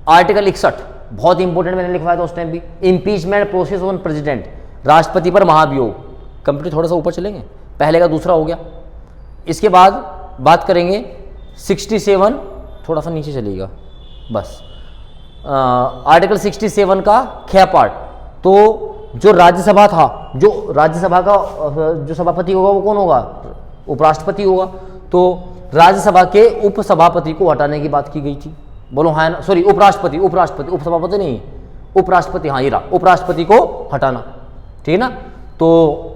आर्टिकल 61, बहुत इंपॉर्टेंट, मैंने लिखवाया था उस टाइम भी। इम्पीचमेंट प्रोसेस ऑन प्रेसिडेंट, राष्ट्रपति पर महाभियोग। कंप्यूटर थोड़ा सा ऊपर चलेंगे, पहले का दूसरा हो गया। इसके बाद बात करेंगे 67, थोड़ा सा नीचे चलिएगा बस। आर्टिकल 67 का ख पार्ट, तो जो राज्यसभा था, जो राज्यसभा का जो सभापति होगा वो कौन होगा? उपराष्ट्रपति होगा। तो राज्यसभा के उपसभापति को हटाने की बात की गई थी। बोलो हाँ ना, सॉरी उपराष्ट्रपति, उपसभापति नहीं, उपराष्ट्रपति, हाँ ये रहा, उपराष्ट्रपति को हटाना। ठीक है ना। तो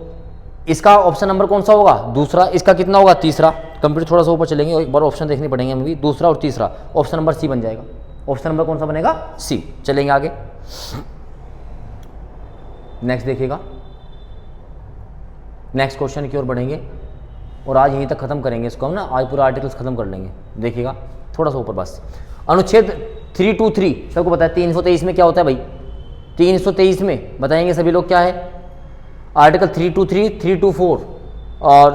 इसका ऑप्शन नंबर कौन सा होगा? दूसरा। इसका कितना होगा? तीसरा। कंप्यूटर थोड़ा सा ऊपर चलेंगे, एक बार ऑप्शन देखने पड़ेंगे हमें भी। दूसरा और तीसरा, ऑप्शन नंबर सी बन जाएगा। ऑप्शन नंबर कौन सा बनेगा? सी। चलेंगे आगे, नेक्स्ट देखिएगा, नेक्स्ट क्वेश्चन की ओर बढ़ेंगे और आज यहीं तक खत्म करेंगे इसको हम ना, आज पूरा आर्टिकल्स खत्म कर लेंगे। देखिएगा थोड़ा सा ऊपर बस। अनुच्छेद 323 सबको पता है। 323 में क्या होता है भाई? 323 में बताएंगे सभी लोग क्या है? आर्टिकल 323, 324 और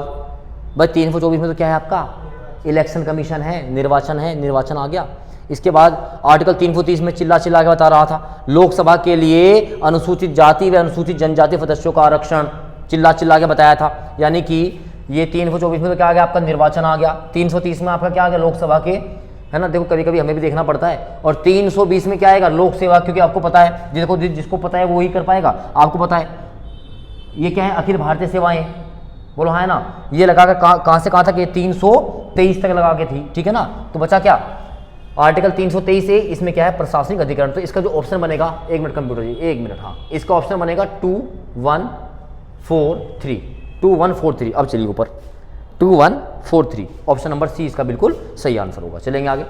भाई 324 में तो क्या है आपका? इलेक्शन कमीशन है, निर्वाचन है, निर्वाचन आ गया। इसके बाद आर्टिकल 330 में चिल्ला चिल्ला के बता रहा था, लोकसभा के लिए अनुसूचित जाति व अनुसूचित जनजाति सदस्यों का आरक्षण, चिल्ला चिल्ला के बताया था। यानी कि ये 324 में तो क्या आ गया आपका? निर्वाचन आ गया। 330 में आपका क्या आ गया? लोकसभा के, है ना। देखो कभी कभी हमें भी देखना पड़ता है। और 320 में क्या आएगा? लोक सेवा, क्योंकि आपको पता है, जिसको पता है वो ही कर पाएगा। आपको पता है ये क्या है? अखिल भारतीय सेवाएं, बोलो हाँ है ना। ये लगा कर कहाँ से कहाँ तक? ये 323 तक लगा के थी। ठीक है ना। तो बचा क्या? आर्टिकल 323 ए, इसमें क्या है? प्रशासनिक अधिकरण। तो इसका जो ऑप्शन बनेगा, एक मिनट कंप्यूटर जी, एक मिनट, हाँ, इसका ऑप्शन बनेगा 2143, 2143। अब चलिए ऊपर, 2143। ऑप्शन नंबर सी इसका बिल्कुल सही आंसर होगा। चलेंगे आगे।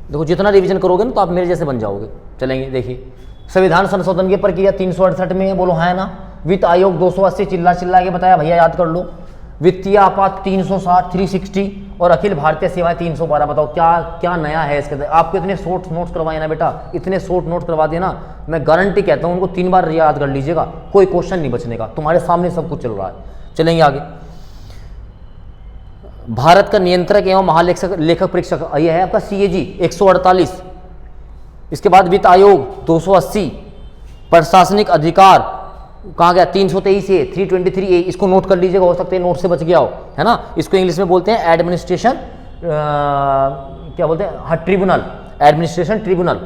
देखो जितना रिवीजन करोगे ना तो आप मेरे जैसे बन जाओगे। चलेंगे, देखिए संविधान संशोधन की प्रक्रिया 368 में है, बोलो है ना। वित्त आयोग 280, चिल्ला चिल्ला के बताया भैया, याद कर लो। वित्तीय आपात 360 360 और अखिल भारतीय सेवाएं 312। बताओ क्या क्या नया है इसके अंदर। आपको इतने शॉर्ट नोट्स करवाए ना बेटा, इतने शॉर्ट नोट करवा दिए ना, मैं गारंटी कहता हूँ उनको 3 बार याद कर लीजिएगा, कोई क्वेश्चन नहीं बचने का, तुम्हारे सामने सब कुछ चल रहा है। चलेंगे आगे। भारत का नियंत्रक एवं महालेखक लेखक परीक्षक यह है आपका CAG 148। इसके बाद वित्त आयोग 280, प्रशासनिक अधिकार कहाँ गया 323 ए 323 ए, इसको नोट कर लीजिएगा, हो सकता है नोट से बच गया हो, है ना। इसको इंग्लिश में बोलते हैं एडमिनिस्ट्रेशन, क्या बोलते हैं, हाँ ट्रिब्यूनल, एडमिनिस्ट्रेशन ट्रिब्यूनल,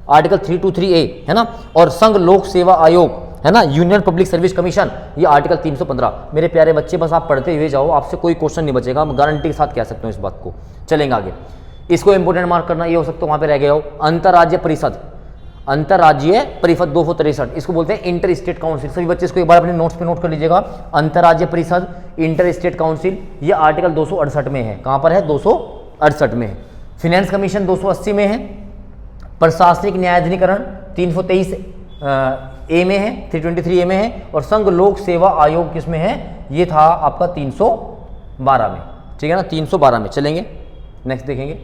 आर्टिकल 323 ए, है ना। और संघ लोक सेवा आयोग, है ना, यूनियन पब्लिक सर्विस कमीशन, ये आर्टिकल 315। मेरे प्यारे बच्चे बस आप पढ़ते हुए जाओ, आपसे कोई क्वेश्चन नहीं बचेगा, मैं गारंटी के साथ कह सकता हूँ इस बात को। चलेंगे आगे। इसको इंपोर्टेंट मार्क करना, ये हो सकता है वहाँ पे रह गया हो। अंतर्राज्य परिषद, अंतर्राज्यीय परिषद 263, इसको बोलते हैं इंटर स्टेट काउंसिल। सभी बच्चे इसको एक बार अपने नोट्स पे नोट कर लीजिएगा। अंतर्राज्य परिषद, इंटर स्टेट काउंसिल, ये आर्टिकल 268 में है। कहाँ पर है, 268 में है। फिनेंस कमीशन 280 में है। प्रशासनिक न्यायाधिकरण 323 ए में है, 323 ए में है। और संघ लोक सेवा आयोग किस में है, ये था आपका 312 में, ठीक है ना, 312 में। चलेंगे नेक्स्ट देखेंगे।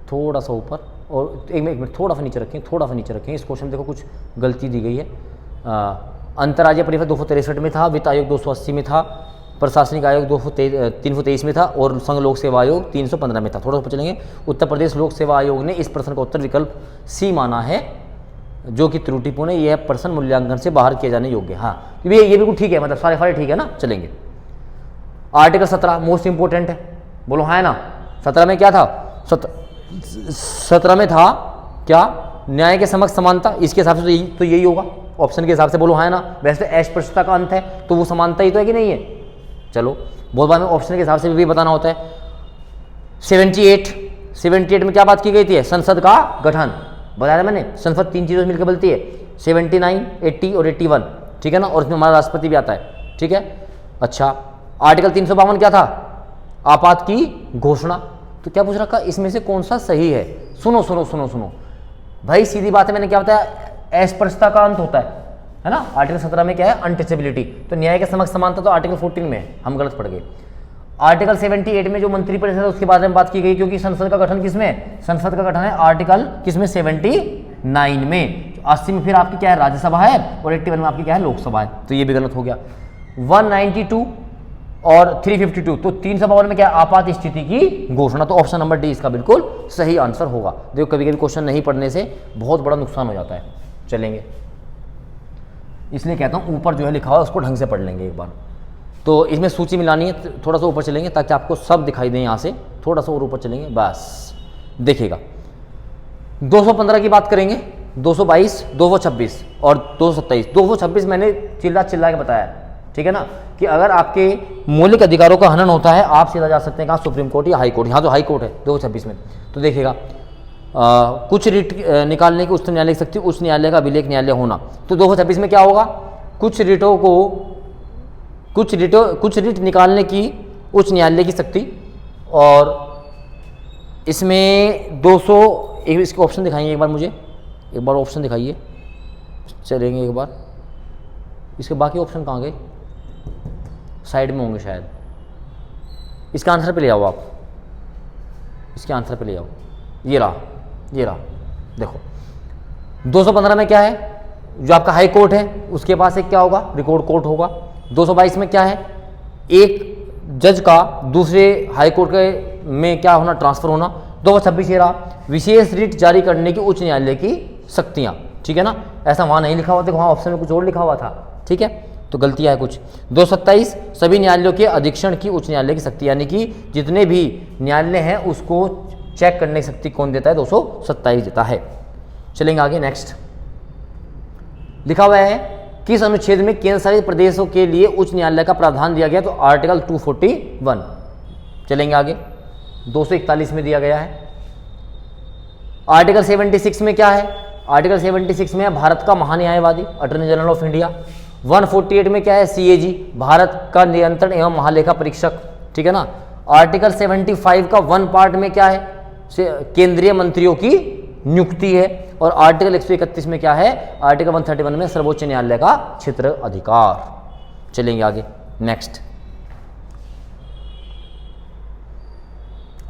थोड़ा सा ऊपर और एक मिनट थोड़ा सा नीचे रखें, थोड़ा सा नीचे रखें। इस क्वेश्चन में देखो कुछ गलती दी गई है। अंतर्राज्यीय परिषद 263 में था, वित्त आयोग 280 में था, प्रशासनिक आयोग 323 में था और संघ लोक सेवा आयोग 315 में था। थोड़ा सा चलेंगे। उत्तर प्रदेश लोक सेवा आयोग ने इस प्रश्न का उत्तर विकल्प सी माना है, जो कि त्रुटिपूर्ण है। यह प्रश्न मूल्यांकन से बाहर किए जाने योग्य। हाँ ये बिल्कुल ठीक है, मतलब सारे ठीक है ना। चलेंगे। आर्टिकल 17 मोस्ट इंपोर्टेंट है, बोलो हाँ है ना। 17 में क्या था, 17 में था क्या, न्याय के समक्ष समानता। इसके हिसाब से तो यही होगा ऑप्शन के हिसाब से, बोलो हाँ है ना। वैसे तो अस्पृश्यता का अंत है, तो वो समानता ही तो है कि नहीं है। चलो बहुत बार में ऑप्शन के हिसाब से भी बताना होता है। 78 में क्या बात की गई थी, संसद का गठन। बताया मैंने, संसद 3 चीज़ों से मिलकर बनती है, 79, 80 और 81, ठीक है ना। और इसमें हमारा राष्ट्रपति भी आता है, ठीक है। अच्छा, आर्टिकल 352 क्या था, आपात की घोषणा। तो क्या पूछ रखा, इसमें से कौन सा सही है। सुनो सुनो सुनो सुनो भाई, सीधी बात है, मैंने क्या बताया, अस्पृश्यता का अंत होता है ना। आर्टिकल 17 में क्या है, अनटचेबिलिटी। तो न्याय के समक्ष समानता तो आर्टिकल 14 में है, हम गलत पढ़ गए। आर्टिकल 78 में जो मंत्रिपरिषद है उसके बारे में बात की गई, क्योंकि संसद का गठन किसमें, संसद का गठन है आर्टिकल किसमें, 79 में। 80 में फिर आपकी क्या है, राज्यसभा है, और 81 में आपकी क्या है, लोकसभा है। तो ये भी गलत हो गया। 192 और 352, तो 352 में क्या है, आपात स्थिति की घोषणा। तो ऑप्शन नंबर डी इसका बिल्कुल सही आंसर होगा। देखो कभी कभी क्वेश्चन नहीं पढ़ने से बहुत बड़ा नुकसान हो जाता है। चलेंगे, इसलिए कहता हूँ ऊपर जो है लिखा हुआ है उसको ढंग से पढ़ लेंगे एक बार। तो इसमें सूची मिलानी है, थोड़ा सा ऊपर चलेंगे ताकि आपको सब दिखाई दें। यहाँ से थोड़ा सा और ऊपर चलेंगे, बस देखिएगा। 215 की बात करेंगे, 222, 226 और 227। 226 मैंने चिल्ला के बताया, ठीक है ना, कि अगर आपके मौलिक अधिकारों का हनन होता है, आप सीधा जा सकते हैं कहाँ, सुप्रीम कोर्ट या हाई कोर्ट। यहाँ तो हाई कोर्ट है 226 में। तो देखिएगा, कुछ रिट निकालने की उच्च न्यायालय की शक्ति, उच्च न्यायालय का अभिलेख न्यायालय होना। तो 226 में क्या होगा, कुछ रिट निकालने की उच्च न्यायालय की शक्ति। और इसमें 200 इसके ऑप्शन दिखाइए एक बार, मुझे एक बार ऑप्शन दिखाइए। चलेंगे एक बार, इसके बाकी ऑप्शन कहाँ गए, साइड में होंगे शायद। इसका आंसर पे ले आओ आप, इसके आंसर पे ले आओ। ये रहा देखो। 215 में क्या है, जो आपका हाई कोर्ट है उसके पास एक क्या होगा, रिकॉर्ड कोर्ट होगा। 222 में क्या है, एक जज का दूसरे हाई कोर्ट के में क्या होना, ट्रांसफर होना। 226 ये रहा, विशेष रिट जारी करने की उच्च न्यायालय की शक्तियां, ठीक है ना। ऐसा वहां नहीं लिखा हुआ, देखो वहां ऑप्शन में कुछ और लिखा हुआ था, ठीक है, तो गलतियां है कुछ। 227 सभी न्यायालयों के अधीक्षण की उच्च न्यायालय की शक्ति, यानी कि जितने भी न्यायालय हैं उसको चेक करने की शक्ति कौन देता है, 227 देता है। चलेंगे आगे, नेक्स्ट लिखा हुआ है किस अनुच्छेद में केंद्र शासित प्रदेशों के लिए उच्च न्यायालय का प्रावधान दिया गया, तो आर्टिकल 241। चलेंगे आगे, 241 में दिया गया है। आर्टिकल 76 में क्या है, आर्टिकल 76 में है भारत का महान्यायवादी, अटॉर्नी जनरल ऑफ इंडिया। 148 में क्या है, CAG, भारत का नियंत्रण एवं महालेखा परीक्षक, ठीक है ना। आर्टिकल 75 का 1 पार्ट में क्या है, केंद्रीय मंत्रियों की नियुक्ति है। और आर्टिकल 131 में क्या है, आर्टिकल 131 में सर्वोच्च न्यायालय का क्षेत्र अधिकार। चलेंगे आगे, नेक्स्ट।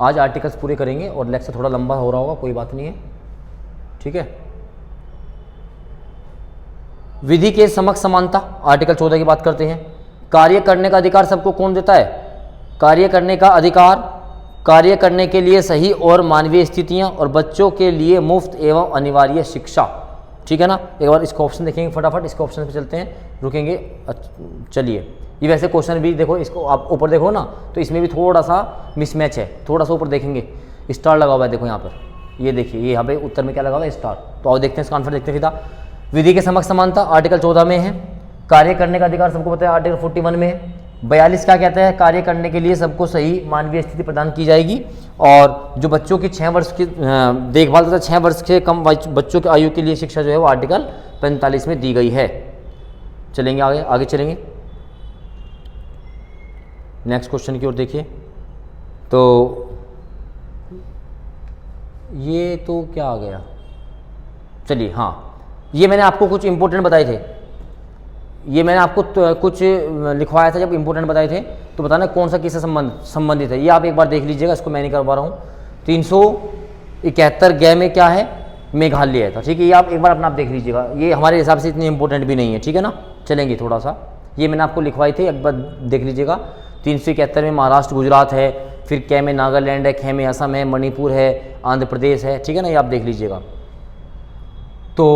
आज आर्टिकल्स पूरे करेंगे और लेक्चर थोड़ा लंबा हो रहा होगा, कोई बात नहीं है, ठीक है। विधि के समक्ष समानता, आर्टिकल 14 की बात करते हैं। कार्य करने का अधिकार सबको कौन देता है, कार्य करने का अधिकार, कार्य करने के लिए सही और मानवीय स्थितियां, और बच्चों के लिए मुफ्त एवं अनिवार्य शिक्षा, ठीक है ना। एक बार इसका ऑप्शन देखेंगे फटाफट, इसके ऑप्शन पे चलते हैं, रुकेंगे। चलिए, ये वैसे क्वेश्चन भी देखो, इसको आप ऊपर देखो ना, तो इसमें भी थोड़ा सा मिसमैच है, थोड़ा सा ऊपर देखेंगे स्टार लगा हुआ है, देखो यहाँ पर, ये देखिए, ये यहाँ पे उत्तर में क्या लगा हुआ है, स्टार। तो आओ देखते हैं इसका आंसर, देखते हैं सीधा। विधि के समक्ष समानता आर्टिकल 14 में है। कार्य करने का अधिकार सबको पता है, आर्टिकल 41 में है। 42 क्या कहता है, कार्य करने के लिए सबको सही मानवीय स्थिति प्रदान की जाएगी, और जो बच्चों की 6 वर्ष की देखभाल तथा 6 वर्ष के कम बच्चों की आयु के लिए शिक्षा जो है वो आर्टिकल 45 में दी गई है। चलेंगे आगे, आगे चलेंगे, नेक्स्ट क्वेश्चन की ओर देखिए। तो ये तो क्या आ गया, चलिए, हाँ, ये मैंने आपको कुछ इंपॉर्टेंट बताए थे, ये मैंने आपको कुछ लिखवाया था जब इंपॉर्टेंट बताए थे, तो बताना कौन सा किससे संबंधित है, ये आप एक बार देख लीजिएगा, इसको मैं नहीं करवा रहा हूँ। 371 ग में क्या है, मेघालय था, ठीक है। ये आप एक बार अपना आप देख लीजिएगा, ये हमारे हिसाब से इतनी इंपॉर्टेंट भी नहीं है, ठीक है ना। चलेंगे थोड़ा सा, ये मैंने आपको लिखवाई थी, एक बार देख लीजिएगा। 371 में महाराष्ट्र गुजरात है, फिर कै में नागालैंड है, खे में असम है, मणिपुर है, आंध्र प्रदेश है, ठीक है ना, ये आप देख लीजिएगा। तो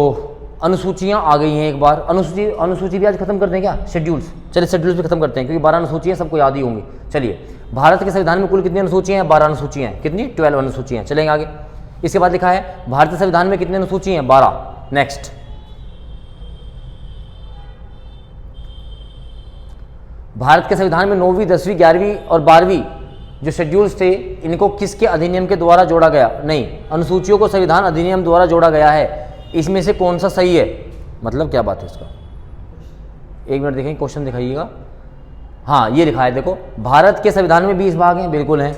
अनुसूचियाँ आ गई हैं, एक बार अनुसूची भी आज खत्म कर दें क्या, शेड्यूल्स, चलिए शेड्यूल्स भी खत्म करते हैं, क्योंकि 12 अनुसूचियाँ सबको याद ही होंगी। चलिए, भारत के संविधान में कुल कितनी अनुसूचियाँ हैं, 12 अनुसूचियाँ हैं, कितनी, 12 अनुसूचियाँ। चलेंगे आगे, इसके बाद लिखा है भारतीय संविधान में कितने अनुसूची हैं, 12। नेक्स्ट, भारत के संविधान में 9वीं, 10वीं, 11वीं और 12वीं जो शेड्यूल्स थे, इनको किसके अधिनियम के द्वारा जोड़ा गया, नहीं, अनुसूचियों को संविधान अधिनियम द्वारा जोड़ा गया है। इसमें से कौन सा सही है, मतलब क्या बात है इसका, एक मिनट देखेंगे, क्वेश्चन दिखाइएगा। हाँ, ये लिखा है, देखो, भारत के संविधान में 20 भाग हैं, बिल्कुल हैं।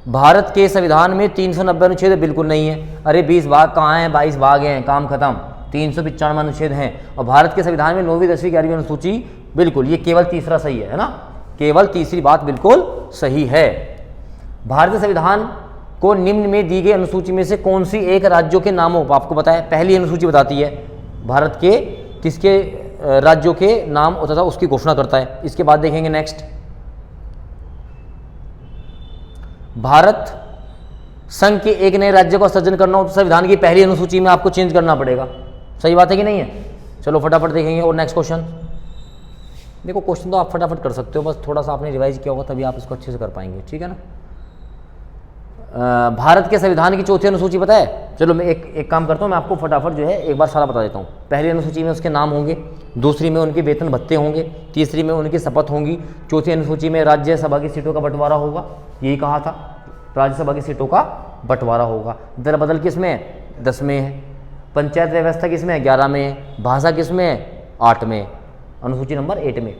भारत के संविधान में 390 अनुच्छेद बिल्कुल नहीं है। अरे 20 भाग कहाँ हैं, 22 भाग हैं, काम खत्म। 395 अनुच्छेद हैं। और भारत के संविधान में 9वीं, 10वीं, 11वीं अनुसूची बिल्कुल, ये केवल तीसरा सही है ना, केवल तीसरी बात बिल्कुल सही है। भारतीय संविधान को निम्न में दी गई अनुसूची में से कौन सी एक राज्यों के नामों, आपको पता है, पहली अनुसूची बताती है भारत के किसके राज्यों के नाम तथा उसकी घोषणा करता है। इसके बाद देखेंगे नेक्स्ट, भारत संघ के एक नए राज्य का सृजन करना हो तो संविधान की पहली अनुसूची में आपको चेंज करना पड़ेगा। सही बात है कि नहीं है? चलो फटाफट देखेंगे। और नेक्स्ट क्वेश्चन, देखो क्वेश्चन तो आप फटाफट कर सकते हो, बस थोड़ा सा आपने रिवाइज किया होगा तभी आप इसको अच्छे से कर पाएंगे, ठीक है ना। भारत के संविधान की चौथी अनुसूची पता है? चलो मैं एक काम करता हूँ, मैं आपको फटाफट जो है एक बार सारा बता देता हूँ। पहली अनुसूची में उसके नाम होंगे, दूसरी में उनके वेतन भत्ते होंगे, तीसरी में उनकी शपथ होंगी, चौथी अनुसूची में राज्यसभा की सीटों का बंटवारा होगा। यही कहा था, राज्यसभा की सीटों का बंटवारा होगा। दर बदल किस में है? 10 में है। पंचायत व्यवस्था किस में है? 11 में है। भाषा किस में है? 8 में। अनुसूची नंबर 8 में।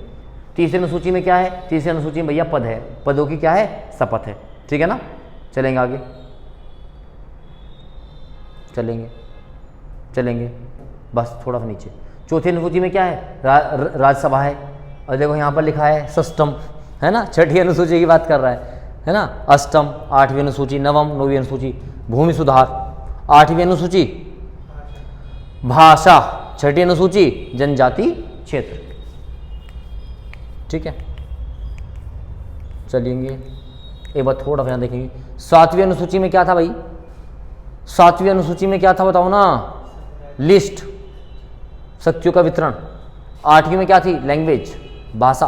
तीसरी अनुसूची में क्या है? तीसरी अनुसूची में भैया पद है, पदों की क्या है? शपथ है, ठीक है ना। चलेंगे आगे, चलेंगे बस थोड़ा सा नीचे। चौथी अनुसूची में क्या है? राज्यसभा है। और देखो यहाँ पर लिखा है सष्टम, है ना। छठी अनुसूची की बात कर रहा है ना। अष्टम, 8वीं अनुसूची। नवम, 9वीं अनुसूची। भूमि सुधार, 8वीं अनुसूची। भाषा, 6ठी अनुसूची। जनजाति क्षेत्र, ठीक है। चलेंगे एक बार थोड़ा ध्यान देखेंगे। 7वीं अनुसूची में क्या था भाई? 7वीं अनुसूची में क्या था बताओ ना? लिस्ट, शक्तियों का वितरण। 8वीं में क्या थी? लैंग्वेज, भाषा।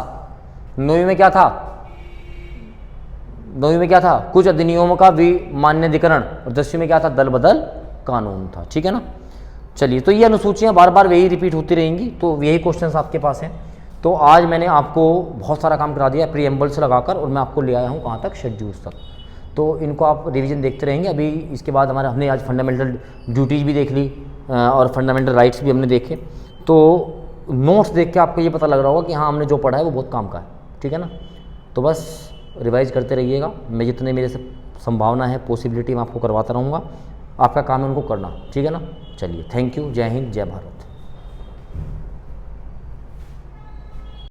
9वीं में क्या था? 9वीं में क्या था? कुछ अधिनियमों का विमान्यधिकरण। और 10वीं में क्या था? दल बदल कानून था, ठीक है ना। चलिए, तो ये अनुसूचियां बार बार वही रिपीट होती रहेंगी, तो यही क्वेश्चंस आपके पास हैं। तो आज मैंने आपको बहुत सारा काम करा दिया प्रीएम्बल से लगाकर, और मैं आपको ले आया हूँ कहाँ तक? शेड्यूल्स तक। तो इनको आप रिवीजन देखते रहेंगे। अभी इसके बाद हमने आज फंडामेंटल ड्यूटीज़ भी देख ली, और फंडामेंटल राइट्स भी हमने देखे। तो नोट्स देख के आपको ये पता लग रहा होगा कि हाँ हमने जो पढ़ा है वो बहुत काम का है, ठीक है ना। तो बस रिवाइज करते रहिएगा, मैं जितने मेरे से संभावना है पॉसिबिलिटी मैं आपको करवाता रहूँगा, आपका काम है उनको करना, ठीक है ना। चलिए, थैंक यू, जय हिंद, जय भारत।